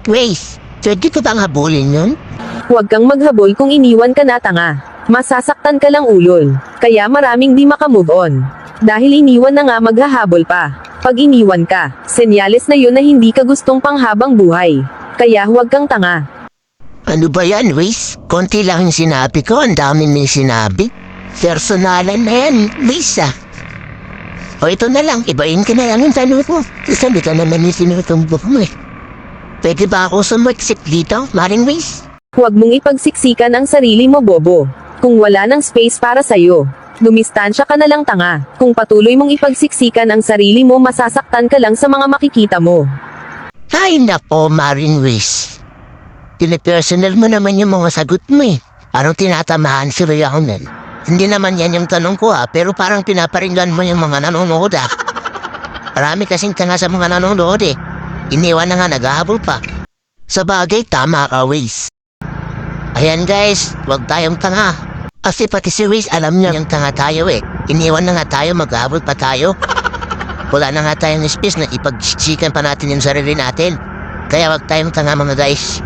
Grace, pwede ko bang habulin yun? Huwag kang maghabol kung iniwan ka na, tanga. Masasaktan ka lang, ulol. Kaya maraming di makamove on. Dahil iniwan na nga, maghahabol pa. Pag iniwan ka, senyales na yun na hindi ka gustong panghabang buhay. Kaya huwag kang tanga. Ano ba yan, Grace? Konti lang yung sinabi ko, ang dami may sinabi. Personalan na yan, Grace ah. O ito na lang, ibahin ka na lang yung tanong ko. Sabi ka naman yung sinutumbo mo eh. Pwede ba ako sumuksik dito, Maring Grace? Huwag mong ipagsiksikan ang sarili mo, bobo. Kung wala ng space para sa'yo, dumistansya ka na lang, tanga. Kung patuloy mong ipagsiksikan ang sarili mo, masasaktan ka lang sa mga makikita mo. Ay nako, Maring Grace. Pinipersonal mo naman yung mga sagot mo eh. Anong tinatamahan si Rayaunan? Hindi naman yan yung tanong ko pero parang pinaparinggan mo yung mga nanonood Marami kasing tanga sa mga nanonood eh. Iniwan na nga, naghahabol pa. Sa bagay, tama ka, Grace. Ayan guys, wag tayong tanga. Kasi pati si Grace alam niya yung tanga tayo eh. Iniwan na nga tayo, maghahabol pa tayo. Wala na nga tayong space na ipagsiksikan pa natin yung sarili natin. Kaya wag tayong tanga mga guys.